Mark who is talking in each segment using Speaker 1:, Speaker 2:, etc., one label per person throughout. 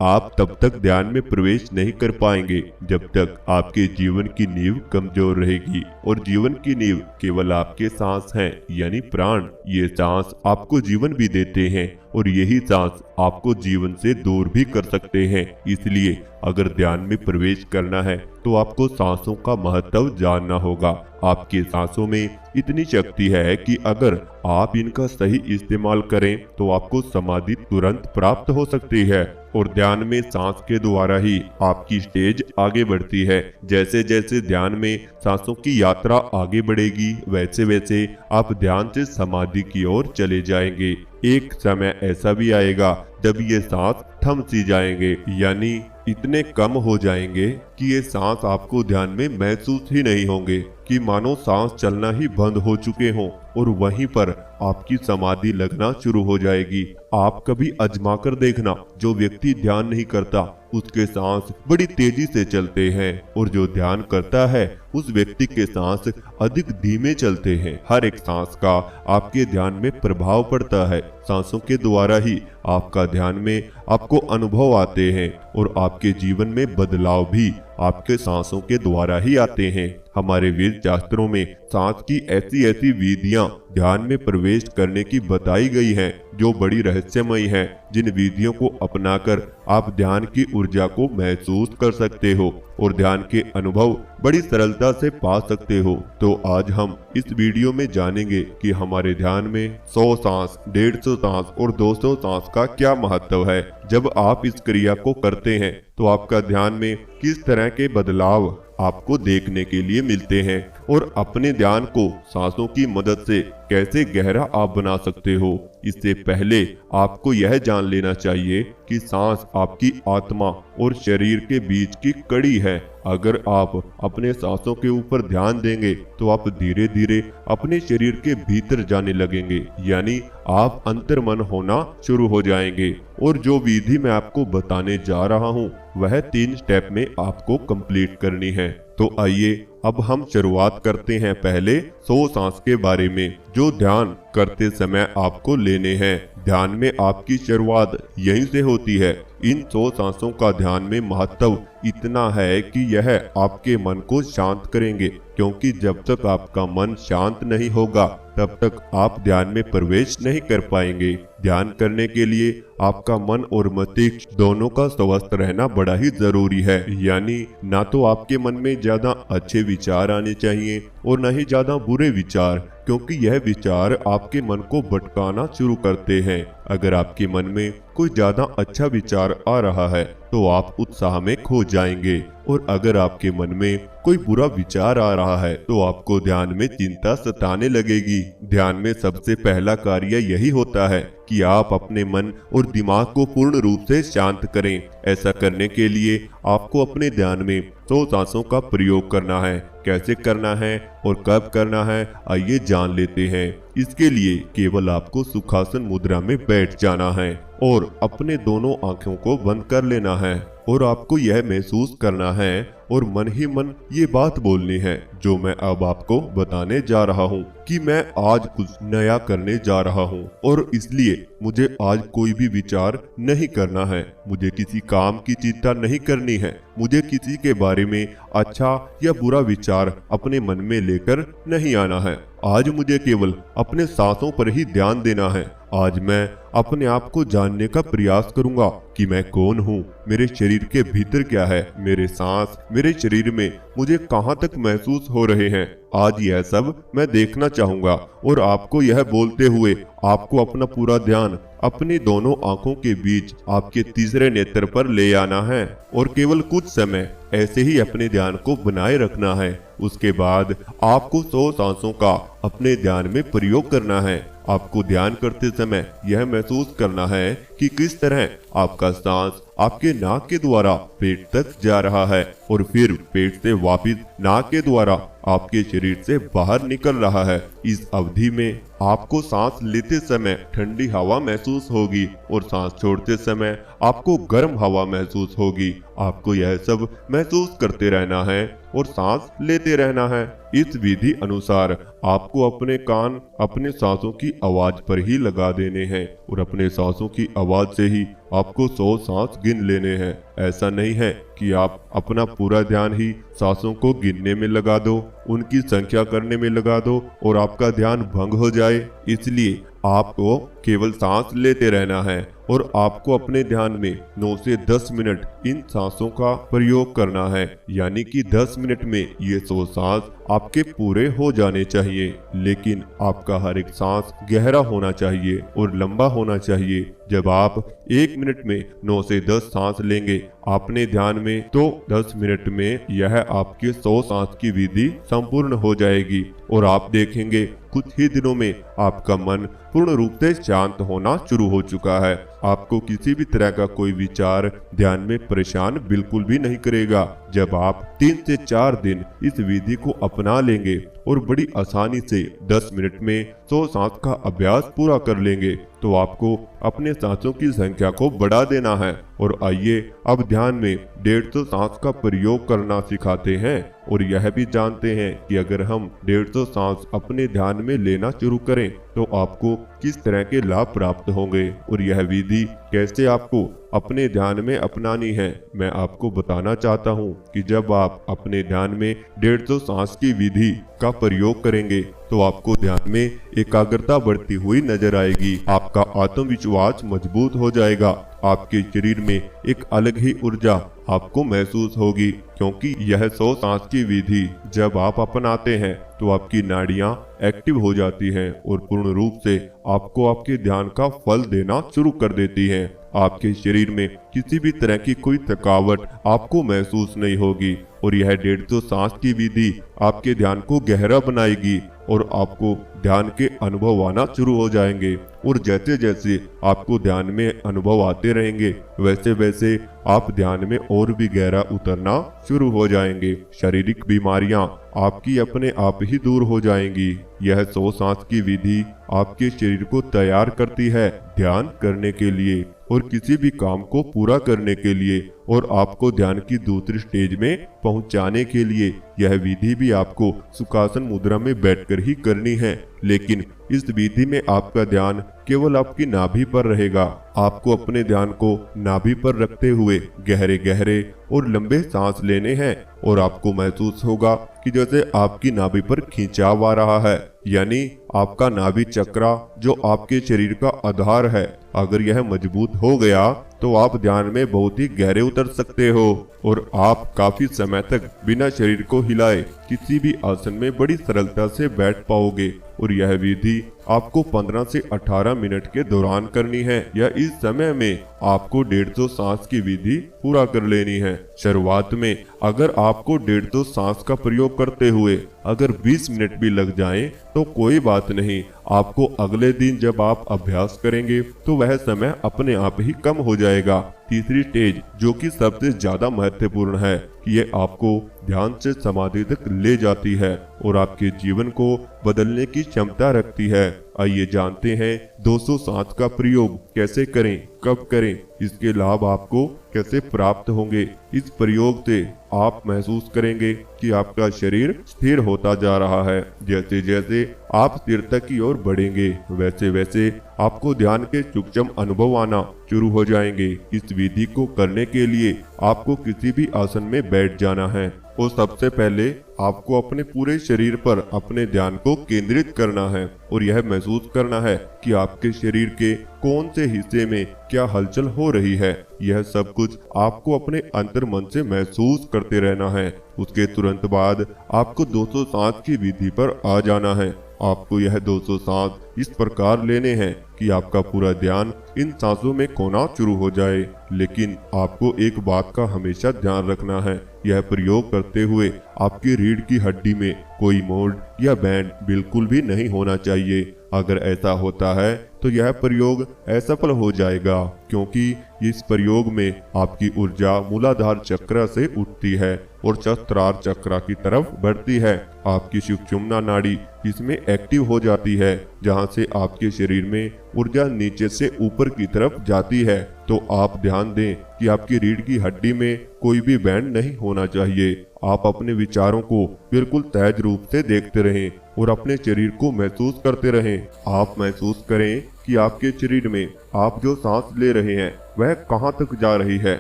Speaker 1: आप तब तक ध्यान में प्रवेश नहीं कर पाएंगे जब तक आपके जीवन की नींव कमजोर रहेगी। और जीवन की नींव केवल आपके सांस हैं, यानी प्राण। ये सांस आपको जीवन भी देते हैं और यही सांस आपको जीवन से दूर भी कर सकते हैं। इसलिए अगर ध्यान में प्रवेश करना है तो आपको सांसों का महत्व जानना होगा। आपके सांसों में इतनी शक्ति है कि अगर आप इनका सही इस्तेमाल करें तो आपको समाधि तुरंत प्राप्त हो सकती है। और ध्यान में सांस के द्वारा ही आपकी स्टेज आगे बढ़ती है। जैसे जैसे ध्यान में सांसों की यात्रा आगे बढ़ेगी वैसे वैसे आप ध्यान से समाधि की ओर चले जाएंगे। एक समय ऐसा भी आएगा जब ये सांस थम सी जाएंगे, यानी इतने कम हो जाएंगे कि ये सांस आपको ध्यान में महसूस ही नहीं होंगे, कि मानो सांस चलना ही बंद हो चुके हों। और वहीं पर आपकी समाधि लगना शुरू हो जाएगी। आप कभी आजमा कर देखना, जो व्यक्ति ध्यान नहीं करता उसके सांस बड़ी तेजी से चलते हैं और जो ध्यान करता है उस व्यक्ति के सांस अधिक धीमे चलते हैं। हर एक सांस का आपके ध्यान में प्रभाव पड़ता है। सांसों के द्वारा ही आपका ध्यान में आपको अनुभव आते हैं और आपके जीवन में बदलाव भी आपके सांसों के द्वारा ही आते हैं। हमारे वेद शास्त्रों में सांस की ऐसी ऐसी विधियां ध्यान में प्रवेश करने की बताई गई हैं जो बड़ी रहस्यमयी हैं, जिन विधियों को अपनाकर आप ध्यान की ऊर्जा को महसूस कर सकते हो और ध्यान के अनुभव बड़ी सरलता से पा सकते हो। तो आज हम इस वीडियो में जानेंगे कि हमारे ध्यान में 100 सांस, 150 सांस और 200 सांस का क्या महत्व है। जब आप इस क्रिया को करते हैं तो आपका ध्यान में किस तरह के बदलाव आपको देखने के लिए मिलते हैं और अपने ध्यान को सांसों की मदद से कैसे गहरा आप बना सकते हो। इससे पहले आपको यह जान लेना चाहिए कि सांस आपकी आत्मा और शरीर के बीच की कड़ी है। अगर आप अपने सांसों के ऊपर ध्यान देंगे तो आप धीरे धीरे अपने शरीर के भीतर जाने लगेंगे, यानी आप अंतर्मन होना शुरू हो जाएंगे। और जो विधि मैं आपको बताने जा रहा हूँ वह 3 स्टेप में आपको कंप्लीट करनी है। तो आइए अब हम शुरुआत करते हैं पहले 100 सांस के बारे में, जो ध्यान करते समय आपको लेने हैं। ध्यान में आपकी शुरुआत यहीं से होती है। इन 100 सांसों का ध्यान में महत्व इतना है कि यह आपके मन को शांत करेंगे, क्योंकि जब तक आपका मन शांत नहीं होगा तब तक आप ध्यान में प्रवेश नहीं कर पाएंगे। ध्यान करने के लिए आपका मन और मस्तिष्क दोनों का स्वस्थ रहना बड़ा ही जरूरी है। यानी ना तो आपके मन में ज्यादा अच्छे विचार आने चाहिए और न ही ज्यादा बुरे विचार, क्योंकि यह विचार आपके मन को भटकाना शुरू करते हैं। अगर आपके मन में कोई ज्यादा अच्छा विचार आ रहा है तो आप उत्साह में खो जाएंगे, और अगर आपके मन में कोई बुरा विचार आ रहा है तो आपको ध्यान में चिंता सताने लगेगी। ध्यान में सबसे पहला कार्य यही होता है कि आप अपने मन और दिमाग को पूर्ण रूप से शांत करें। ऐसा करने के लिए आपको अपने ध्यान में 100 सांसों का प्रयोग करना है। कैसे करना है और कब करना है आइए जान लेते हैं। इसके लिए केवल आपको सुखासन मुद्रा में बैठ जाना है और अपने दोनों आंखों को बंद कर लेना है, और आपको यह महसूस करना है और मन ही मन ये बात बोलनी है जो मैं अब आपको बताने जा रहा हूँ, कि मैं आज कुछ नया करने जा रहा हूँ और इसलिए मुझे आज कोई भी विचार नहीं करना है। मुझे किसी काम की चिंता नहीं करनी है। मुझे किसी के बारे में अच्छा या बुरा विचार अपने मन में लेकर नहीं आना है। आज मुझे केवल अपने सांसों पर ही ध्यान देना है। आज मैं अपने आप को जानने का प्रयास करूंगा कि मैं कौन हूँ, मेरे शरीर के भीतर क्या है, मेरे सांस मेरे शरीर में मुझे कहाँ तक महसूस हो रहे हैं। आज यह सब मैं देखना चाहूंगा और आपको यह बोलते हुए आपको अपना पूरा ध्यान अपनी दोनों आंखों के बीच आपके तीसरे नेत्र पर ले आना है और केवल कुछ समय ऐसे ही अपने ध्यान को बनाए रखना है। उसके बाद आपको 100 सांसों का अपने ध्यान में प्रयोग करना है। आपको ध्यान करते समय यह महसूस करना है कि किस तरह आपका सांस आपके नाक के द्वारा पेट तक जा रहा है और फिर पेट से वापस नाक के द्वारा आपके शरीर से बाहर निकल रहा है। इस अवधि में आपको सांस लेते समय ठंडी हवा महसूस होगी और सांस छोड़ते समय आपको गर्म हवा महसूस होगी। आपको यह सब महसूस करते रहना है और सांस लेते रहना है। इस विधि अनुसार आपको अपने कान अपने सांसों की आवाज पर ही लगा देने हैं और अपने सांसों की आवाज से ही आपको 100 सांस गिन लेने हैं। ऐसा नहीं है कि आप अपना पूरा ध्यान ही सांसों को गिनने में लगा दो, उनकी संख्या करने में लगा दो और आपका ध्यान भंग हो जाए। इसलिए आपको केवल सांस लेते रहना है और आपको अपने ध्यान में 9 से 10 मिनट इन सांसों का प्रयोग करना है। यानी कि 10 मिनट में ये 100 सांस आपके पूरे हो जाने चाहिए। लेकिन आपका हर एक सांस गहरा होना चाहिए और लंबा होना चाहिए। जब आप 1 मिनट में 9 से 10 सांस लेंगे अपने ध्यान में, तो 10 मिनट में यह आपके 100 सांस की विधि संपूर्ण हो जाएगी और आप देखेंगे कुछ ही दिनों में आपका मन पूर्ण रूप से शांत होना शुरू हो चुका है। आपको किसी भी तरह का कोई विचार ध्यान में परेशान बिल्कुल भी नहीं करेगा। जब आप 3 से 4 दिन इस विधि को अपना लेंगे और बड़ी आसानी से 10 मिनट में 100 सांस का अभ्यास पूरा कर लेंगे, तो आपको अपने सांसों की संख्या को बढ़ा देना है। और आइए अब ध्यान में 150 सांस का प्रयोग करना सिखाते हैं और यह भी जानते हैं कि अगर हम 150 सांस अपने ध्यान में लेना शुरू करें तो आपको किस तरह के लाभ प्राप्त होंगे और यह विधि कैसे आपको अपने ध्यान में अपनानी है। मैं आपको बताना चाहता हूं कि जब आप अपने ध्यान में 150 सांस की विधि का प्रयोग करेंगे तो आपको ध्यान में एकाग्रता बढ़ती हुई नजर आएगी। आपका आत्मविश्वास मजबूत हो जाएगा। आपके शरीर में एक अलग ही ऊर्जा आपको महसूस होगी, क्योंकि यह 100 सांस की विधि जब आप अपनाते हैं तो आपकी नाड़ियां एक्टिव हो जाती हैं और पूर्ण रूप से आपको आपके ध्यान का फल देना शुरू कर देती हैं। आपके शरीर में किसी भी तरह की कोई थकावट आपको महसूस नहीं होगी और यह 150 सांस की विधि आपके ध्यान को गहरा बनाएगी और आपको ध्यान के अनुभव आना शुरू हो जाएंगे। और जैसे जैसे आपको ध्यान में अनुभव आते रहेंगे वैसे वैसे आप ध्यान में और भी गहरा उतरना शुरू हो जाएंगे। शारीरिक बीमारियां आपकी अपने आप ही दूर हो जाएंगी। यह 100 सांस की विधि आपके शरीर को तैयार करती है ध्यान करने के लिए और किसी भी काम को पूरा करने के लिए और आपको ध्यान की दूसरी स्टेज में पहुंचाने के लिए। यह विधि भी आपको सुखासन मुद्रा में बैठकर ही करनी है, लेकिन इस विधि में आपका ध्यान केवल आपकी नाभि पर रहेगा। आपको अपने ध्यान को नाभि पर रखते हुए गहरे गहरे और लंबे सांस लेने हैं और आपको महसूस होगा कि जैसे आपकी नाभि पर खिंचाव आ रहा है, यानी आपका नाभि चक्र जो आपके शरीर का आधार है, अगर यह मजबूत हो गया तो आप ध्यान में बहुत ही गहरे उतर सकते हो और आप काफी समय तक बिना शरीर को हिलाए किसी भी आसन में बड़ी सरलता से बैठ पाओगे। और यह विधि आपको 15 से 18 मिनट के दौरान करनी है या इस समय में आपको 150 सांस की विधि पूरा कर लेनी है। शुरुआत में अगर आपको 150 सांस का प्रयोग करते हुए अगर 20 मिनट भी लग जाएं तो कोई बात नहीं। आपको अगले दिन जब आप अभ्यास करेंगे तो वह समय अपने आप ही कम हो जाएगा। तीसरी स्टेज जो कि सबसे ज्यादा महत्वपूर्ण है, ये आपको ध्यान से समाधि तक ले जाती है और आपके जीवन को बदलने की क्षमता रखती है। आइए जानते हैं 200 सांस का प्रयोग कैसे करें, कब करें, इसके लाभ आपको कैसे प्राप्त होंगे। इस प्रयोग से आप महसूस करेंगे कि आपका शरीर स्थिर होता जा रहा है। जैसे जैसे आप स्थिरता की ओर बढ़ेंगे वैसे वैसे आपको ध्यान के सूक्ष्म अनुभव आना शुरू हो जाएंगे। इस विधि को करने के लिए आपको किसी भी आसन में बैठ जाना है और सबसे पहले आपको अपने पूरे शरीर पर अपने ध्यान को केंद्रित करना है और यह महसूस करना है कि आपके शरीर के कौन से हिस्से में क्या हलचल हो रही है। यह सब कुछ आपको अपने अंतर मन से महसूस करते रहना है। उसके तुरंत बाद आपको 200 सांस की विधि पर आ जाना है। आपको यह 200 सांस इस प्रकार लेने हैं कि आपका पूरा ध्यान इन सांसों में खोना शुरू हो जाए। लेकिन आपको एक बात का हमेशा ध्यान रखना है, यह प्रयोग करते हुए आपकी रीढ़ की हड्डी में कोई मोड़ या बैंड बिल्कुल भी नहीं होना चाहिए। अगर ऐसा होता है तो तो यह प्रयोग असफल हो जाएगा, क्योंकि इस प्रयोग में आपकी ऊर्जा मूलाधार चक्र से उठती है और सहस्त्रार चक्र की तरफ बढ़ती है। आपकी सुषुम्ना नाड़ी इसमें एक्टिव हो जाती है, जहां से आपके शरीर में ऊर्जा नीचे से ऊपर की तरफ जाती है। तो आप ध्यान दें कि आपकी रीढ़ की हड्डी में कोई भी बैंड नहीं होना चाहिए। आप अपने विचारों को बिल्कुल सहज रूप से देखते रहें और अपने शरीर को महसूस करते रहें। आप महसूस करें कि आपके शरीर में आप जो सांस ले रहे हैं वह कहां तक जा रही है।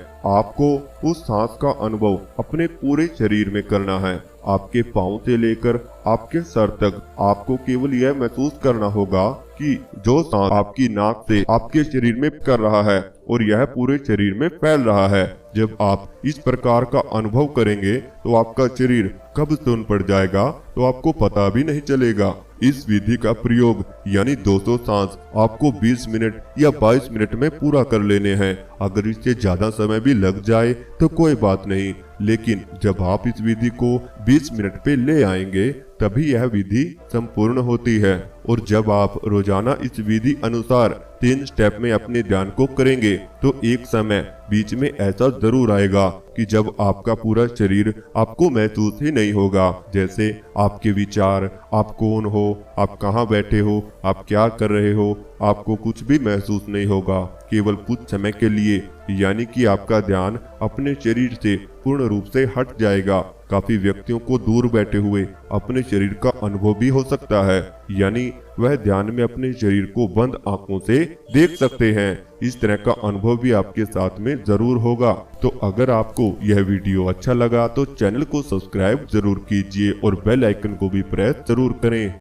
Speaker 1: आपको उस सांस का अनुभव अपने पूरे शरीर में करना है। आपके पांव से लेकर आपके सर तक आपको केवल यह महसूस करना होगा कि जो सांस आपकी नाक से आपके शरीर में कर रहा है और यह पूरे शरीर में फैल रहा है। जब आप इस प्रकार का अनुभव करेंगे तो आपका शरीर कब सुन पड़ जाएगा तो आपको पता भी नहीं चलेगा। इस विधि का प्रयोग यानी 200 सांस आपको 20 मिनट या 22 मिनट में पूरा कर लेने हैं। अगर इससे ज्यादा समय भी लग जाए तो कोई बात नहीं, लेकिन जब आप इस विधि को 20 मिनट पे ले आएंगे तभी यह विधि संपूर्ण होती है। और जब आप रोजाना इस विधि अनुसार 3 स्टेप में अपने ध्यान को करेंगे तो एक समय बीच में ऐसा जरूर आएगा कि जब आपका पूरा शरीर आपको महसूस ही नहीं होगा। जैसे आपके विचार, आप कौन हो, आप कहाँ बैठे हो, आप क्या कर रहे हो, आपको कुछ भी महसूस नहीं होगा। केवल कुछ समय के लिए, यानी कि आपका ध्यान अपने शरीर से पूर्ण रूप से हट जाएगा। काफी व्यक्तियों को दूर बैठे हुए अपने शरीर का अनुभव भी हो सकता है, यानी वह ध्यान में अपने शरीर को बंद आंखों से देख सकते हैं। इस तरह का अनुभव भी आपके साथ में जरूर होगा। तो अगर आपको यह वीडियो अच्छा लगा तो चैनल को सब्सक्राइब जरूर कीजिए और बेल आइकन को भी प्रेस जरूर करें।